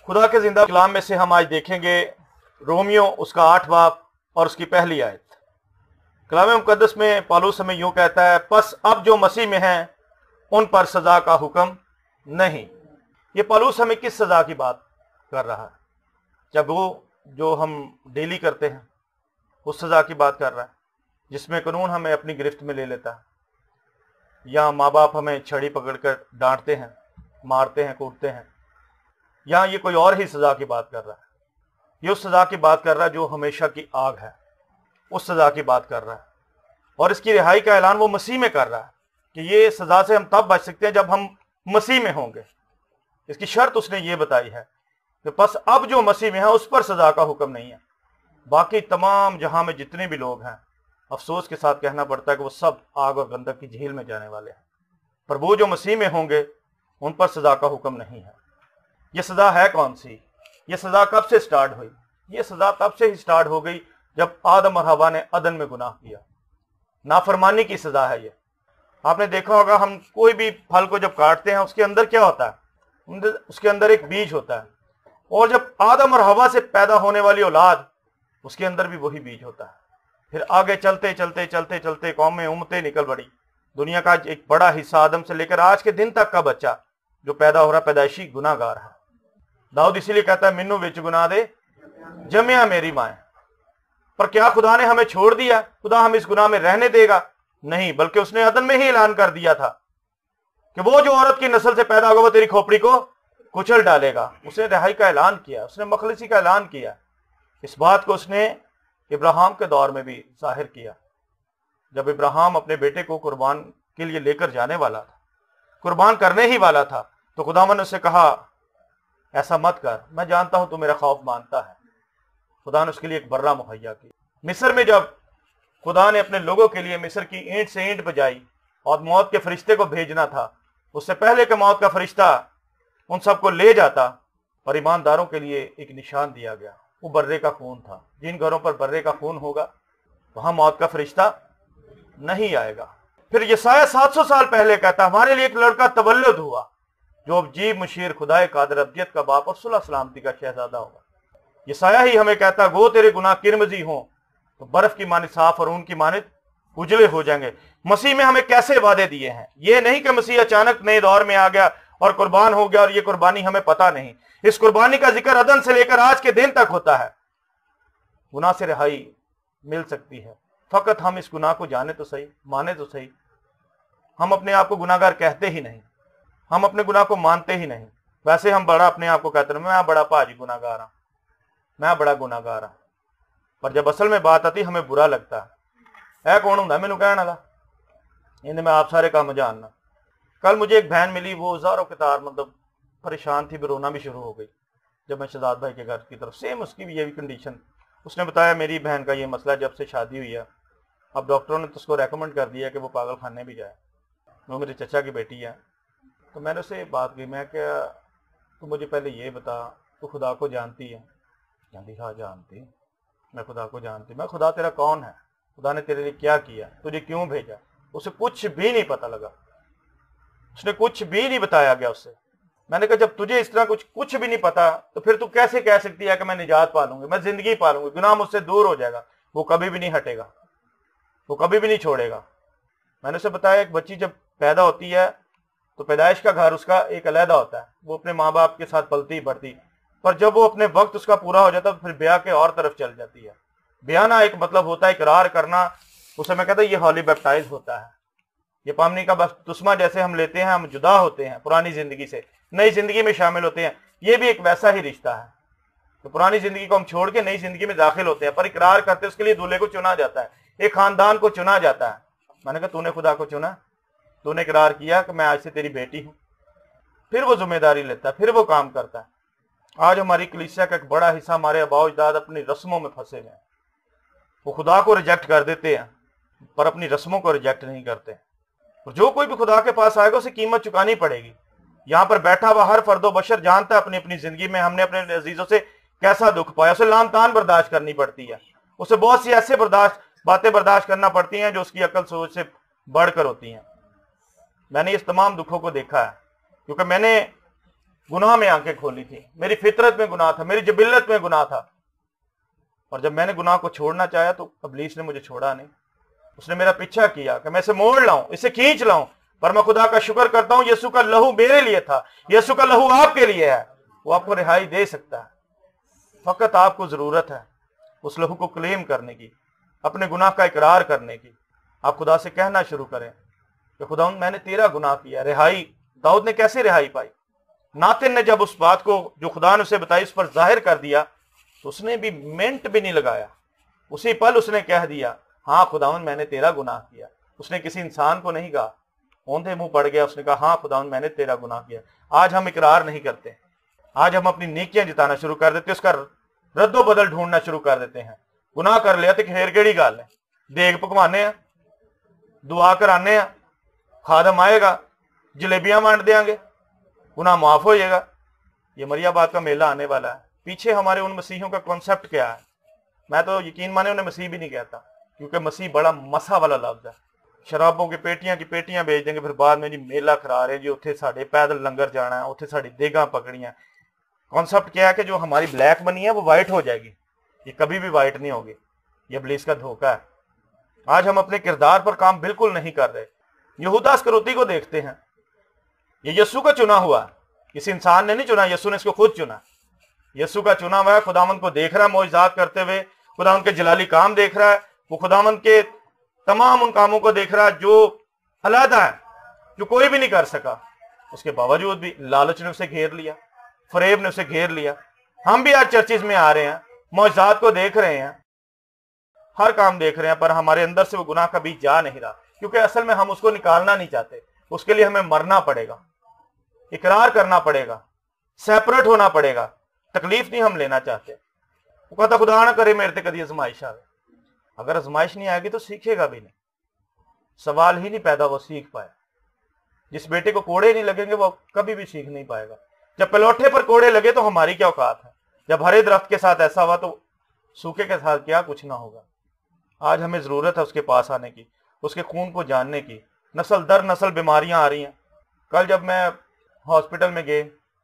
खुदा के जिंदा कलाम में से हम आज देखेंगे रोमियो उसका 8 बाब और उसकी पहली आयत। कलाम मुकद्दस में पौलुस हमें यूं कहता है, बस अब जो मसीह में हैं उन पर सजा का हुक्म नहीं। ये पौलुस हमें किस सजा की बात कर रहा है? जब वो जो हम डेली करते हैं उस सजा की बात कर रहा है जिसमें कानून हमें अपनी गिरफ्त में ले लेता है, या माँ बाप हमें छड़ी पकड़कर डांटते हैं, मारते हैं, कूटते हैं, या ये कोई और ही सजा की बात कर रहा है। ये उस सजा की बात कर रहा है जो हमेशा की आग है, उस सजा की बात कर रहा है। और इसकी रिहाई का ऐलान वो मसीह में कर रहा है कि ये सजा से हम तब बच सकते हैं जब हम मसीह में होंगे। इसकी शर्त उसने ये बताई है कि बस अब जो मसीह में है उस पर सजा का हुक्म नहीं है। बाकी तमाम जहां में जितने भी लोग हैं, अफसोस के साथ कहना पड़ता है कि वो सब आग और गंधक की झील में जाने वाले हैं, पर वो जो मसीह में होंगे उन पर सजा का हुक्म नहीं है। ये सजा है कौन सी? ये सजा कब से स्टार्ट हुई? ये सजा तब से ही स्टार्ट हो गई जब आदम और हवा ने अदन में गुनाह किया। नाफरमानी की सजा है ये। आपने देखा होगा, हम कोई भी फल को जब काटते हैं उसके अंदर क्या होता है? उसके अंदर एक बीज होता है, और जब आदम और हवा से पैदा होने वाली औलाद, उसके अंदर भी वही बीज होता है। फिर आगे चलते चलते चलते चलते कौमें उम्मतें निकल पड़ी। दुनिया का एक बड़ा हिस्सा आदम से लेकर आज के दिन तक का बच्चा जो पैदा हो रहा पैदाइशी गुनाहगार है। दाऊद इसीलिए कहता है, मिन्नू विच गुनाह दे जमिया मेरी माए। पर क्या खुदा ने हमें छोड़ दिया? खुदा हम इस गुनाह में रहने देगा? नहीं, बल्कि उसने अदन में ही ऐलान कर दिया था कि वो जो औरत की नस्ल से पैदा होगा वो तेरी खोपड़ी को कुचल डालेगा। उसने रिहाई का ऐलान किया, उसने मखलसी का ऐलान किया। इस बात को उसने इब्राहिम के दौर में भी जाहिर किया, जब इब्राहिम अपने बेटे को कुर्बान के लिए लेकर जाने वाला था, कुर्बान करने ही वाला था, तो खुदावन ने उससे कहा, ऐसा मत कर, मैं जानता हूं तू मेरा खौफ मानता है। खुदा ने उसके लिए एक बर्रा मुहैया की। मिस्र में जब खुदा ने अपने लोगों के लिए मिस्र की ईंट से ईंट बजाई और मौत के फरिश्ते को भेजना था, उससे पहले कि मौत का फरिश्ता उन सबको ले जाता, और ईमानदारों के लिए एक निशान दिया गया, वो बर्रे का खून था। जिन घरों पर बर्रे का खून होगा वहां मौत का फरिश्ता नहीं आएगा। फिर यसाया 700 साल पहले कहता, हमारे लिए एक लड़का तवल्लुद हुआ जो अजीब मुशीर खुदाए कादर अब्दियत का बाप और सुलह सलामती का शहजादा होगा। यसाया ही हमें कहता, गो तेरे गुनाह किरमजी हो तो बर्फ की मानित साफ और ऊन की मानित उजले हो जाएंगे। मसीह में हमें कैसे वादे दिए हैं? ये नहीं कि मसीह अचानक नए दौर में आ गया और कुर्बान हो गया और ये कुर्बानी हमें पता नहीं। इस कुर्बानी का जिक्र अदन से लेकर आज के दिन तक होता है। गुनाह से रिहाई मिल सकती है, फकत हम इस गुनाह को जाने तो सही, माने तो सही। हम अपने आप को गुनाहगार कहते ही नहीं, हम अपने गुनाह को मानते ही नहीं। वैसे हम बड़ा अपने आप को कहते हैं, मैं बड़ा भाजी गुनाहगार हाँ, मैं बड़ा गुनाहगार हाँ, पर जब असल में बात आती हमें बुरा लगता है। कौन होंगे मैनू कहने वाला? इन्हें मैं आप सारे काम जानना। कल मुझे एक बहन मिली, वो हजारों कतार मतलब परेशान थी, रोना भी शुरू हो गई जब मैं शहजाद भाई के घर की तरफ। सेम उसकी भी यही कंडीशन। उसने बताया, मेरी बहन का ये मसला, जब से शादी हुई है अब डॉक्टरों ने तो उसको रेकमेंड कर दिया कि वो पागल खाने भी जाए। वो मेरे चचा की बेटी है। तो मैंने उससे बात की, मैं क्या तू मुझे पहले ये बता, तू खुदा को जानती है? कहती हाँ जानती, मैं खुदा को जानती। मैं, खुदा तेरा कौन है? खुदा ने तेरे लिए क्या किया? तुझे क्यों भेजा? उसे कुछ भी नहीं पता लगा, उसने कुछ भी नहीं बताया गया उससे। मैंने कहा, जब तुझे इस तरह कुछ भी नहीं पता तो फिर तू कैसे कह सकती है कि मैं निजात पालूंगी, मैं जिंदगी पालूंगी, गुनाह मुझसे दूर हो जाएगा? वो कभी भी नहीं हटेगा, वो कभी भी नहीं छोड़ेगा। मैंने उसे बताया, एक बच्ची जब पैदा होती है तो पैदाइश का घर उसका एक अलहदा होता है, वो अपने माँ बाप के साथ पलती बढ़ती, पर जब वो अपने वक्त उसका पूरा हो जाता है तो फिर ब्याह के और तरफ चल जाती है। ब्याह ना एक मतलब होता है इकरार करना, उसे मैं कहता ये हॉली बैप्टाइज होता है। ये पामनी का बपतिस्मा जैसे हम लेते हैं, हम जुदा होते हैं पुरानी जिंदगी से, नई जिंदगी में शामिल होते हैं। ये भी एक वैसा ही रिश्ता है। तो पुरानी जिंदगी को हम छोड़ के नई जिंदगी में दाखिल होते हैं, पर इकरार करते उसके लिए दूल्हे को चुना जाता है, एक खानदान को चुना जाता है। मैंने कहा, तूने खुदा को चुना, तूने इकरार किया कि मैं आज से तेरी बेटी हूं। फिर वो जिम्मेदारी लेता है, फिर वो काम करता है। आज हमारी कलीसिया का एक बड़ा हिस्सा, हमारे आबाओ अजदाद अपनी रस्मों में फंसे हुए हैं। वो खुदा को रिजेक्ट कर देते हैं पर अपनी रस्मों को रिजेक्ट नहीं करते। और जो कोई भी खुदा के पास आएगा उसे कीमत चुकानी पड़ेगी। यहाँ पर बैठा हुआ हर फर्दो बशर जानता है अपनी अपनी जिंदगी में हमने अपने अजीजों से कैसा दुख पाया। उसे लामतान बर्दाश्त करनी पड़ती है, उसे बहुत सी ऐसे बातें बर्दाश्त करना पड़ती हैं जो उसकी अकल सोच से बढ़कर होती हैं। मैंने इस तमाम दुखों को देखा है, क्योंकि मैंने गुनाह में आंखें खोली थी, मेरी फितरत में गुनाह था, मेरी जबिल्लत में गुनाह था। और जब मैंने गुनाह को छोड़ना चाहा तो इब्लीस ने मुझे छोड़ा नहीं, उसने मेरा पीछा किया कि मैं इसे मोड़ लाऊं, इसे खींच लाऊं। पर मैं खुदा का शुक्र करता हूं, यीशु का लहू मेरे लिए था, यीशु का लहू आपके लिए है, वो आपको रिहाई दे सकता है। फकत आपको जरूरत है उस लहू को क्लेम करने की, अपने गुनाह का इकरार करने की। आप खुदा से कहना शुरू करें कि खुदा मैंने तेरा गुनाह किया। रिहाई दाऊद ने कैसे रिहाई पाई? नातिन ने जब उस बात को जो खुदा ने उसे बताई उस पर जाहिर कर दिया तो उसने भी मिनट भी नहीं लगाया, उसी पल उसने कह दिया, हाँ खुदावन मैंने तेरा गुनाह किया। उसने किसी इंसान को नहीं कहा, औंधे मुंह पड़ गया, उसने कहा हाँ खुदावन मैंने तेरा गुनाह किया। आज हम इकरार नहीं करते, आज हम अपनी नेकियां जिताना शुरू कर देते, उसका रद्दो बदल ढूंढना शुरू कर देते हैं। गुनाह कर लिया तो खेर केड़ी गल है, देग पकवाने हैं, दुआ कराने हैं, खादम आएगा, जलेबियां बांट देंगे, गुनाह माफ हो जाएगा। ये मरियाबाद का मेला आने वाला है। पीछे हमारे उन मसीहों का कॉन्सेप्ट क्या है? मैं तो यकीन माने उन्हें मसीह भी नहीं कहता, क्योंकि मसीह बड़ा मसा वाला लफ्ज है। शराबों की पेटियां बेच देंगे, फिर बाद में जी मेला करा रहे जी, उत्थे साढ़े पैदल लंगर जाना है, उत्थे साड़ी देगा पकड़ियां। कॉन्सेप्ट क्या है कि जो हमारी ब्लैक मनी है वो वाइट हो जाएगी, ये कभी भी वाइट नहीं होगी। ये इब्लीस का धोखा है। आज हम अपने किरदार पर काम बिल्कुल नहीं कर रहे। यहूदा अस्करोती को देखते हैं, ये यीशु का चुना हुआ, किसी इंसान ने नहीं चुना, यीशु ने इसको खुद चुना। यीशु का चुना हुआ है, खुदावंद को देख रहा है मौजज़ात करते हुए, खुदावंद के जलाली काम देख रहा है, वो खुदावंद के तमाम उन कामों को देख रहा है जो अलहदा है, जो कोई भी नहीं कर सका। उसके बावजूद भी लालच ने उसे घेर लिया, फरेब ने उसे घेर लिया। हम भी आज चर्चिज में आ रहे हैं, मौजज़ात को देख रहे हैं, हर काम देख रहे हैं, पर हमारे अंदर से वो गुनाह कभी जा नहीं रहा, क्योंकि असल में हम उसको निकालना नहीं चाहते। उसके लिए हमें मरना पड़ेगा, इकरार करना पड़ेगा, सेपरेट होना पड़ेगा। तकलीफ नहीं हम लेना चाहते। वो कहता खुदा ना करे मेरे ते कभी आजमाइश आवे। अगर आजमाइश नहीं आएगी तो सीखेगा भी नहीं, सवाल ही नहीं पैदा वो सीख पाए। जिस बेटे को कोड़े नहीं लगेंगे वो कभी भी सीख नहीं पाएगा। जब पलौठे पर कोड़े लगे तो हमारी क्या औकात है? जब हरे दरख्त के साथ ऐसा हुआ तो सूखे के साथ क्या कुछ ना होगा। आज हमें जरूरत है उसके पास आने की, उसके खून को जानने की। नस्ल दर नस्ल बीमारियां आ रही हैं। कल जब मैं हॉस्पिटल में गए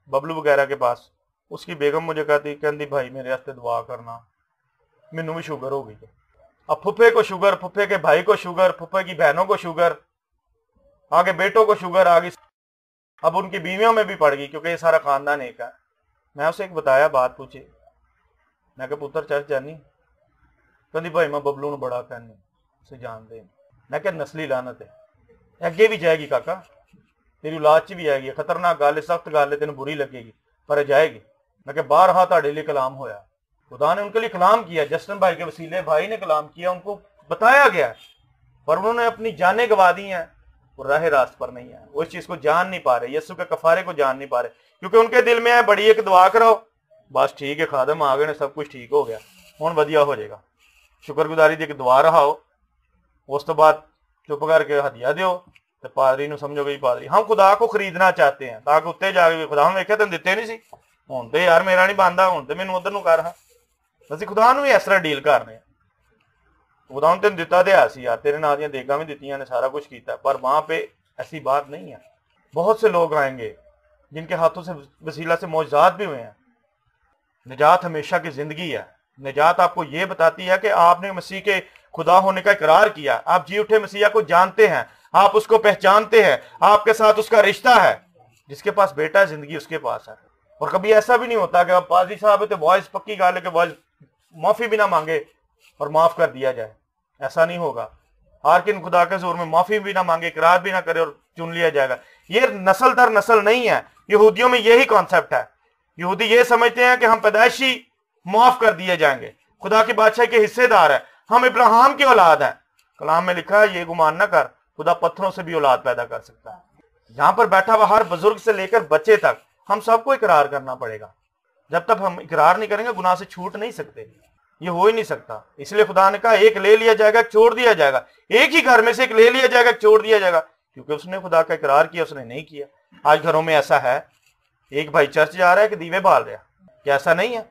बबलू वगैरह के पास, उसकी बेगम मुझे कहती भाई मेरे वास्ते दुआ करना, मैनू भी शुगर हो गई है। अब फुफे को शुगर, फुफे के भाई को शुगर, फुफे की बहनों को शुगर, आगे बेटों को शुगर आ गई, अब उनकी बीवियों में भी पड़ गई, क्योंकि ये सारा खानदान एक है। मैं उसे एक बताया, बात पूछी, मैं कहा पुत्र चर्च जानी? कहती भाई मैं बबलू बड़ा कहनी उसे जान दे। मैं क्या नस्ली लानत है, अगे भी जाएगी काका, तेरी औलाद च भी आएगी। खतरनाक गल है, सख्त गल है, तेन बुरी लगेगी पर जाएगी। मैं क्या बारहा ताड़े लिए कलाम होया, खुदा ने उनके लिए कलाम किया, जस्टिन भाई के वसीले भाई ने कलाम किया, उनको बताया गया, पर उन्होंने अपनी जानें गवा दी हैं। वो राह रास्त पर नहीं है, वो इस चीज को जान नहीं पा रहे, यीशु के कफारे को जान नहीं पा रहे, क्योंकि उनके दिल में है बड़ी एक दुआ करो, बस ठीक है खादम आ गए, सब कुछ ठीक हो गया, हुण वधिया हो जाएगा। शुक्रगुजारी दी एक दुआ रहाओ, उस तो बाद चुप करके हदिया दियो तो पादरी नूं समझोगे पादरी। हम खुदा को खरीदना चाहते हैं ताकि उत्ते जाके खुदा हम वेख्या तेन दिते नहीं सी, हुण ते यार मेरा नहीं बनता, हुण ते मैनूं उधर नूं कर। हाँ असीं खुदा नूं भी इस तरह डील कर रहे हैं। खुदा तेन दिता तो है सी यार, तेरे नाल दीयां देगां भी दित्तियां ने, सारा कुछ किया, पर वहां पे ऐसी बात नहीं है। बहुत से लोग आएंगे जिनके हाथों से वसीला से मौजज़ात भी हुए हैं। निजात हमेशा की जिंदगी है। निजात आपको ये बताती है कि आपने मसीह के खुदा होने का इकरार किया, आप जी उठे मसीहा को जानते हैं, आप उसको पहचानते हैं, आपके साथ उसका रिश्ता है। जिसके पास बेटा है जिंदगी उसके पास है। और कभी ऐसा भी नहीं होता कि आप पादरी साहब है तो वॉइस पक्की गाल है कि वॉइस माफी भी ना मांगे और माफ कर दिया जाए, ऐसा नहीं होगा। हर किन खुदा के जोर में माफी भी ना मांगे, इकरार भी ना करे और चुन लिया जाएगा। ये नस्ल दर नस्ल नहीं है। यहूदियों में यही कॉन्सेप्ट है। यहूदी ये समझते हैं कि हम पैदाइशी माफ कर दिए जाएंगे, खुदा की बादशाह के हिस्सेदार है, हम इब्राहिम की औलाद है। कलाम में लिखा है ये गुमान ना कर, खुदा पत्थरों से भी औलाद पैदा कर सकता है। यहां पर बैठा हुआ हर बुजुर्ग से लेकर बच्चे तक हम सबको इकरार करना पड़ेगा। जब तक हम इकरार नहीं करेंगे गुनाह से छूट नहीं सकते, ये हो ही नहीं सकता। इसलिए खुदा ने कहा एक ले लिया जाएगा, एक छोड़ दिया जाएगा। एक ही घर में से एक ले लिया जाएगा, एक छोड़ दिया जाएगा, क्योंकि उसने खुदा का इकरार किया, उसने नहीं किया। आज घरों में ऐसा है, एक भाई चर्च जा रहा है कि दीवे बाल रहा है, क्या ऐसा नहीं है?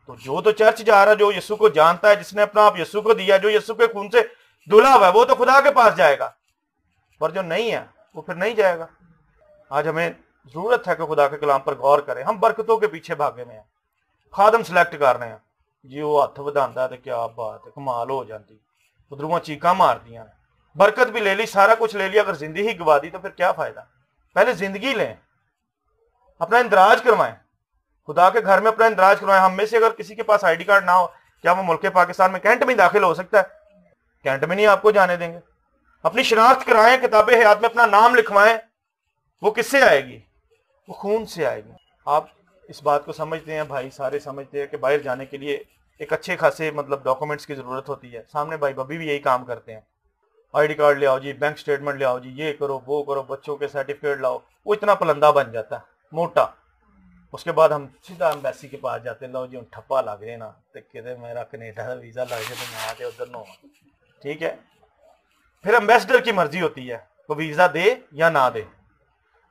तो जो तो चर्च जा रहा है, जो यीशु को जानता है, जिसने अपना आप यीशु को दिया, जो यीशु के खून से धुला हुआ है, वो तो खुदा के पास जाएगा। पर जो नहीं है वो फिर नहीं जाएगा। आज हमें ضرورت ہے کہ خدا کے کلام پر غور کریں. ہم برکتوں کے پیچھے بھاگے میں ہیں, خادم سلیکٹ کر رہے ہیں جی, وہ ہاتھ وداندا تے کیا بات ہے, کمال ہو جاتی, ادھروں چیکاں مار دیا, برکت بھی لے لی, سارا کچھ لے لیا, اگر زندگی ہی گوا دی تو پھر کیا فائدہ. پہلے زندگی لیں, اپنا اندراج کروائیں, خدا کے گھر میں اپنا اندراج کروائیں. ہم میں سے اگر کسی کے پاس آئی ڈی کارڈ نہ ہو, کیا وہ ملک پاکستان میں کینٹ میں داخل ہو سکتا ہے؟ کینٹ میں نہیں آپ کو جانے دیں گے. اپنی شناخت کرائیں, کتاب حیات میں اپنا نام لکھوائیں. وہ کس سے آئے گی؟ وہ خون سے آئے گی. آپ اس بات کو سمجھتے ہیں بھائی, سارے سمجھتے ہیں کہ باہر جانے کے لیے ایک اچھے خاصے مطلب ڈاکومنٹس کی ضرورت ہوتی ہے. سامنے بھائی ببی بھی یہی کام کرتے ہیں, آئی ڈی کارڈ لے آؤ جی, بینک سٹیٹمنٹ لے آؤ جی, یہ کرو وہ کرو, بچوں کے سرٹیفکیٹ لاؤ. وہ اتنا پلندہ بن جاتا ہے, موٹا. اس کے بعد ہم سیدھا ایمبیسی کے پاس جاتے ہیں, لو جی ٹھپا لگ رہے نا, کہتے میرا کینیڈا کا ویزا لگ جائے تو میں آتے ادھر نہ ہوں. ٹھیک ہے, پھر امبیسڈر کی مرضی ہوتی ہے وہ ویزا دے یا نہ دے.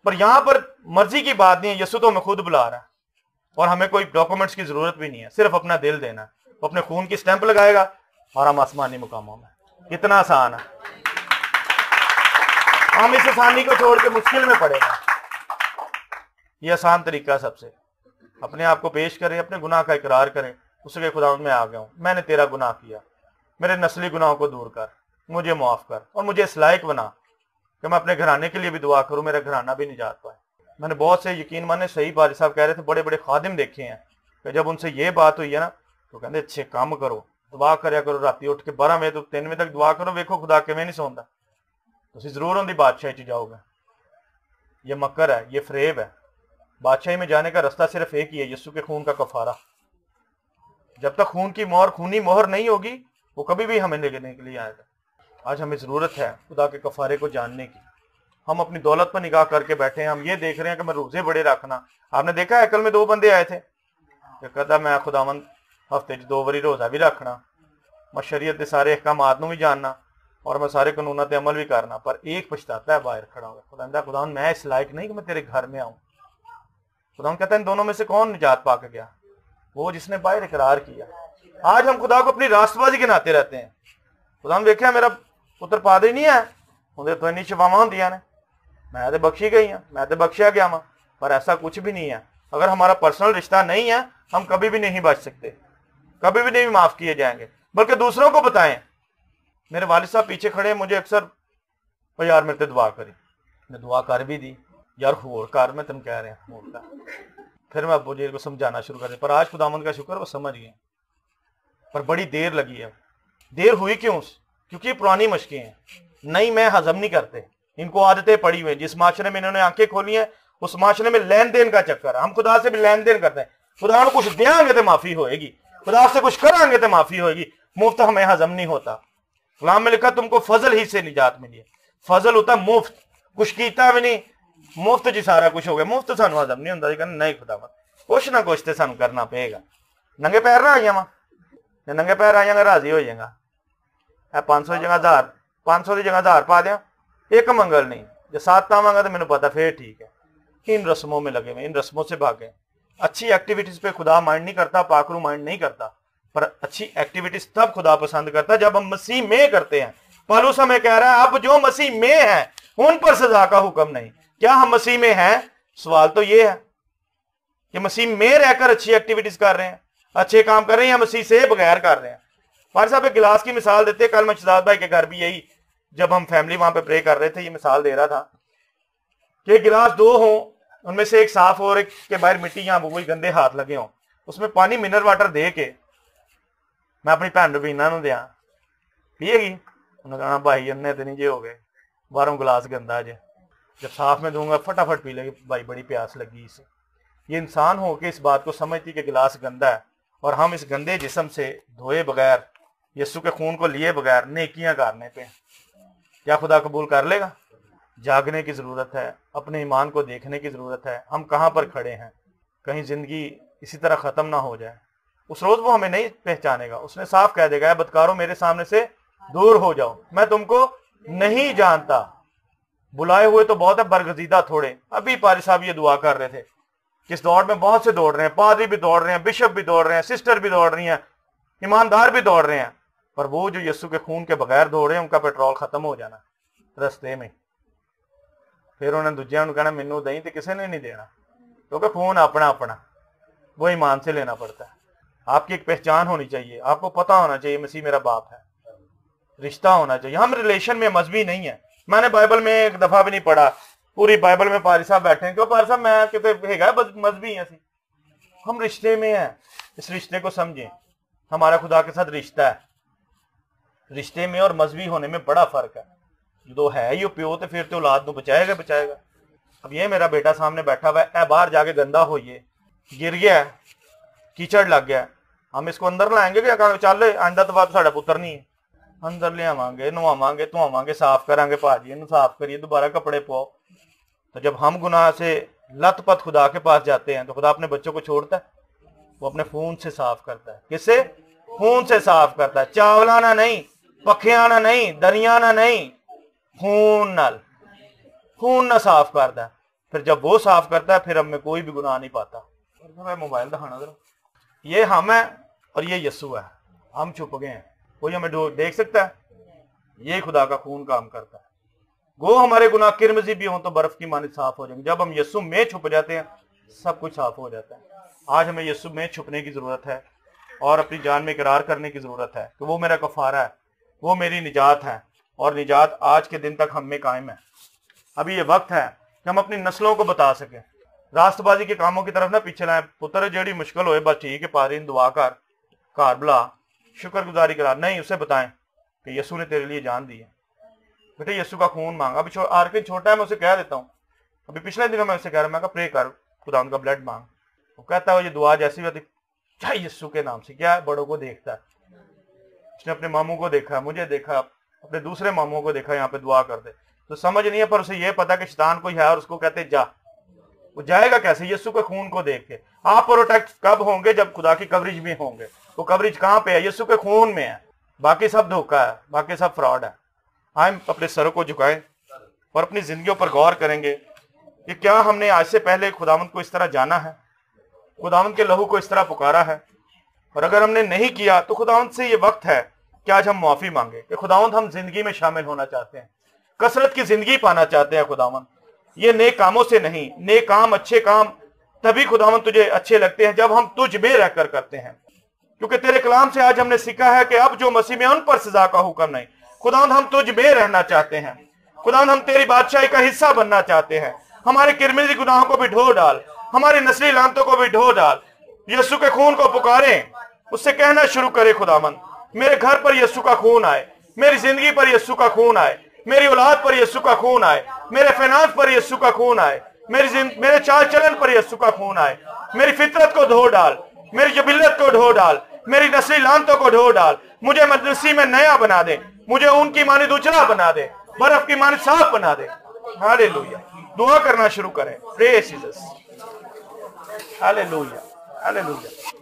پر یہاں پر مرضی کی بات نہیں ہے, یسوع تو ہمیں خود بلا رہا ہے, اور ہمیں کوئی ڈاکومنٹس کی ضرورت بھی نہیں ہے, صرف اپنا دل دینا ہے. وہ اپنے خون کی سٹیمپ لگائے گا اور ہم آسمانی مقاموں میں. کتنا آسان ہے. ہم اس آسانی کو چھوڑ کے مشکل میں پڑے گا. یہ آسان طریقہ سب سے, اپنے آپ کو پیش کریں, اپنے گناہ کا اقرار کریں, اس کے خدا میں آ گیا ہوں, میں نے تیرا گناہ کیا, میرے نسلی گناہوں کو دور کر, مجھے معاف کر, اور مجھے اس لائق بنا کہ میں اپنے گھرانے کے لیے بھی دعا کروں, میرا گھرانہ بھی نجات پائے. میں نے بہت سے, یقین مانے صحیح بات صاحب کہہ رہے تھے, بڑے بڑے خادم دیکھے ہیں کہ جب ان سے یہ بات ہوئی ہے نا تو کہتے اچھے کام کرو, دعا کریا کرو, رات اٹھ کے 12 بجے تو 3 بجے تک دعا کرو, ویکھو خدا کیویں نہیں سوندا, تسی ضرور ان دی بادشاہی چ جاؤ گے. یہ مکر ہے, یہ فریب ہے. بادشاہی میں جانے کا رستہ صرف ایک ہی ہے, یسوع کے خون کا کفارہ. جب تک خون کی مہر, خونی مہر نہیں ہوگی, وہ کبھی بھی ہمیں لینے کے لیے آئے گا. آج ہمیں ضرورت ہے خدا کے کفارے کو جاننے کی. ہم اپنی دولت پر نگاہ کر کے بیٹھے ہیں, ہم یہ دیکھ رہے ہیں کہ میں روزے بڑے رکھنا. آپ نے دیکھا ہیکل میں 2 بندے آئے تھے, کہ کہتا میں خداوند ہفتے 2 باری روزہ بھی رکھنا, میں شریعت کے سارے احکامات بھی جاننا, اور میں سارے قانونوں تے عمل بھی کرنا. پر ایک پچھتاتا ہے باہر کھڑا ہوا, خداوند میں اس لائق نہیں کہ میں تیرے گھر میں آؤں. خداوند کہتا ہے ان دونوں میں سے کون نجات پا کے گیا؟ وہ جس نے باہر اقرار کیا. آج ہم خدا کو اپنی راست بازی گناتے رہتے ہیں. خداوند دیکھا میرا پتر پادری نہیں ہے, اندر تو اینی شفاواں ہوندیاں نے, میں تو بخشی گئی ہوں, میں تو بخشیا گیا ہوں. پر ایسا کچھ بھی نہیں ہے. اگر ہمارا پرسنل رشتہ نہیں ہے, ہم کبھی بھی نہیں بچ سکتے, کبھی بھی نہیں معاف کیے جائیں گے. بلکہ دوسروں کو بتائیں. میرے والد صاحب پیچھے کھڑے, مجھے اکثر یار میرے تے دعا کری, میں دعا کر بھی دی, یار ہور کر, میں تم کہہ رہے ہیں ہور کر. پھر میں ابو جی کو سمجھانا شروع کر دیا. پر آج خداوند کا شکر وہ سمجھ گئے, پر بڑی دیر لگی ہے. دیر ہوئی کیوں؟ کیونکہ یہ پرانی مشقیں ہیں, نئی میں ہضم نہیں کرتے. ان کو عادتیں پڑی ہوئی ہیں. جس معاشرے میں انہوں نے آنکھیں کھولی ہیں, اس معاشرے میں لین دین کا چکر ہے. ہم خدا سے بھی لین دین کرتے ہیں. خدا کو کچھ دیں گے تو معافی ہوئے گی, خدا سے کچھ کریں گے تو معافی ہوئے گی. مفت ہمیں ہضم نہیں ہوتا. کلام میں لکھا تم کو فضل ہی سے نجات ملی ہے. فضل ہوتا ہے مفت, کچھ کیتا بھی نہیں, مفت جی سارا کچھ ہو گیا. مفت سانو ہضم نہیں ہوتا. نہیں خدا کچھ نہ کچھ تو سانو کرنا پے گا. ننگے پیر نہ آئیے ماں, ننگے پیر آئیے گا راضی ہو جائے گا. 500 کی جگہ 1000, 500 کی جگہ 1000 پا دیا, ایک منگل نہیں. جو 7 پاواں گا تو مینوں پتا پھر ٹھیک ہے. ان رسموں میں لگے ہوئے, ان رسموں سے بھاگے. اچھی ایکٹیویٹیز پہ خدا مائنڈ نہیں کرتا, پاکرو مائنڈ نہیں کرتا. پر اچھی ایکٹیویٹیز تب خدا پسند کرتا ہے جب ہم مسیح میں کرتے ہیں. پالوس ہمیں کہہ رہا ہے اب جو مسیح میں ہیں ان پر سزا کا حکم نہیں. کیا ہم مسیح میں ہیں؟ سوال تو یہ ہے کہ مسیح میں رہ کر اچھی ایکٹیویٹیز کر رہے ہیں, اچھے کام کر رہے ہیں, یا مسیح سے بغیر کر رہے ہیں. فارغ صاحب ایک گلاس کی مثال دیتے. کل میں شہزاد بھائی کے گھر بھی یہی, جب ہم فیملی وہاں پہ پرے کر رہے تھے, یہ مثال دے رہا تھا کہ گلاس 2 ہوں, ان میں سے ایک صاف اور ایک کے باہر مٹی یا وہی گندے ہاتھ لگے ہوں. اس میں پانی منرل واٹر دے کے میں اپنی بھن روبینہ نو دیا, پیے گی؟ انہوں نے کہا بھائی انہیں تو نہیں جے ہو گئے, باہروں گلاس گندا جے, جب صاف میں دوں گا فٹافٹ پی لے گی, بھائی بڑی پیاس لگی اسے. یہ انسان ہو کے اس بات کو سمجھتی کہ گلاس گندا ہے, اور ہم اس گندے جسم سے دھوئے بغیر, یسوع کے خون کو لیے بغیر نیکیاں کرنے پہ, کیا خدا قبول کر لے گا؟ جاگنے کی ضرورت ہے, اپنے ایمان کو دیکھنے کی ضرورت ہے. ہم کہاں پر کھڑے ہیں, کہیں زندگی اسی طرح ختم نہ ہو جائے. اس روز وہ ہمیں نہیں پہچانے گا. اس نے صاف کہہ دے گا, اے بدکاروں میرے سامنے سے دور ہو جاؤ, میں تم کو نہیں جانتا. بلائے ہوئے تو بہت ہے, برگزیدہ تھوڑے. ابھی پاری صاحب یہ دعا کر رہے تھے کہ اس دوڑ میں بہت سے دوڑ رہے ہیں, پادری بھی دوڑ رہے ہیں, بشپ بھی دوڑ رہے ہیں, سسٹر بھی دوڑ رہی ہیں, ایماندار بھی دوڑ رہے ہیں. پر وہ جو یسوع کے خون کے بغیر دوڑ رہے ہیں, ان کا پیٹرول ختم ہو جانا رستے میں. फिर उन्हें दूजिया कहना मैनू दई, तो किसी ने नहीं देना, क्योंकि फोन अपना अपना वो ईमान से लेना पड़ता है। आपकी एक पहचान होनी चाहिए, आपको पता होना चाहिए मसीह मेरा बाप है, रिश्ता होना चाहिए। हम रिलेशन में मजहबी नहीं है। मैंने बाइबल में एक दफा भी नहीं पढ़ा, पूरी बाइबल में पारी साहब बैठे हैं, क्यों पारी साहब मैं कहते मजहबी है, हम रिश्ते में हैं। इस रिश्ते को समझें, हमारा खुदा के साथ रिश्ता है। रिश्ते में और मजहबी होने में बड़ा फर्क है। जो है ये प्यो तो फिर तो औलाद को बचाएगा बचाएगा। अब ये मेरा बेटा सामने बैठा हुआ है, बाहर जाके गंदा हो, ये गिर गया, कीचड़ लग गया, हम इसको अंदर लाएंगे क्या? चल आंदा तो बाद साड़ा पुत्र नहीं है, अंदर ले आवांगे, नवावांगे, धोवांगे, साफ करांगे, भाजी इन्हू साफ करिए, दोबारा कपड़े पाओ। तो जब हम गुनाह से लथपथ खुदा के पास जाते हैं तो खुदा अपने बच्चों को छोड़ता है? वो अपने खून से साफ करता है। किससे? खून से साफ करता है। चावलाना नहीं, पखियाना नहीं, दरियाना नहीं, खून ना साफ करता है। फिर जब वो साफ करता है फिर हम में कोई भी गुनाह नहीं पाता। मोबाइल दिखाना जरा, ये हम है और ये यस्सु है, हम छुप गए हैं, कोई हमें देख सकता है? ये खुदा का खून काम करता है। गो हमारे गुनाह किरमजी भी हो तो बर्फ की मानित साफ हो जाएंगे। जब हम यस्सु में छुप जाते हैं सब कुछ साफ हो जाता है। आज हमें यस्सु में छुपने की जरूरत है और अपनी जान में इकरार करने की जरूरत है कि वो मेरा कफारा है, वो मेरी निजात है, और निजात आज के दिन तक हम में कायम है। अभी ये वक्त है कि हम अपनी नस्लों को बता सकें। रास्तबाजी के कामों की तरफ ना पीछे लाएं। पुत्र जेड़ी मुश्किल होए बस ठीक है, पारीन दुआ कर, घर बुला, शुक्रगुजारी करा, नहीं उसे बताएं कि यीशु ने तेरे लिए जान दी है। बेटे यीशु का खून मांगा। अभी आरके छोटा है, मैं उसे कह देता हूँ, अभी पिछले दिनों मैं उसे कह रहा, मैं प्रे कर, खुदा उनका ब्लड मांग। वो कहता है ये दुआ जैसी होती चाहे यीशु के नाम से। क्या है? बड़ों को देखता है। उसने अपने मामू को देखा, मुझे देखा, अपने दूसरे मामू को देखा, यहाँ पे दुआ कर दे। तो समझ नहीं है, पर उसे ये पता कि शैतान कोई है और उसको कहते जा। वो जाएगा कैसे? यीशु के खून को देख के। आप प्रोटेक्ट कब होंगे? जब खुदा की कवरेज में होंगे। वो कवरेज कहाँ पे है? यीशु के खून में है। बाकी सब धोखा है, बाकी सब फ्रॉड है। हम अपने सरों को झुकाएं और अपनी जिंदगियों पर गौर करेंगे कि क्या हमने आज से पहले खुदावंद को इस तरह जाना है, खुदावंद के लहू को इस तरह पुकारा है। और अगर हमने नहीं किया तो खुदावंद से ये वक्त है कि आज हम माफी मांगे कि खुदावंद हम जिंदगी में शामिल होना चाहते हैं, कसरत की जिंदगी पाना चाहते हैं। खुदावंद ये नेक कामों से नहीं, नेक काम, अच्छे काम तभी खुदावंद तुझे अच्छे लगते हैं जब हम तुझ में रहकर करते हैं। क्योंकि तेरे कलाम से आज हमने सीखा है कि अब जो मसीह में उन पर सजा का हुक्म नहीं। खुदावंद हम तुझ में रहना चाहते हैं। खुदावंद हम तेरी बादशाही का हिस्सा बनना चाहते हैं। हमारे किरमिजी गुनाहों को भी ढो डाल, हमारी नस्ली लानतों को भी ढो डाल। यीशु के खून को पुकारें, उससे कहना शुरू करे खुदावंद मेरे घर पर यीशु का खून आए, मेरी जिंदगी पर यीशु का खून आए, मेरी औलाद पर यीशु का खून आए, मेरे फाइनेंस पर यीशु का खून आए, मेरे चाल चलन पर यीशु का खून आए। मेरी फितरत को धो डाल, मेरी जबिलत को ढो डाल, मेरी नस्ली लानतों को ढो डाल। मुझे मदरसी में नया बना दे, मुझे ऊन की मानिद उजला बना दे, बर्फ की मानिद साफ बना दे। हालेलुया। दुआ करना शुरू करें। Praise Jesus. Hallelujah, hallelujah.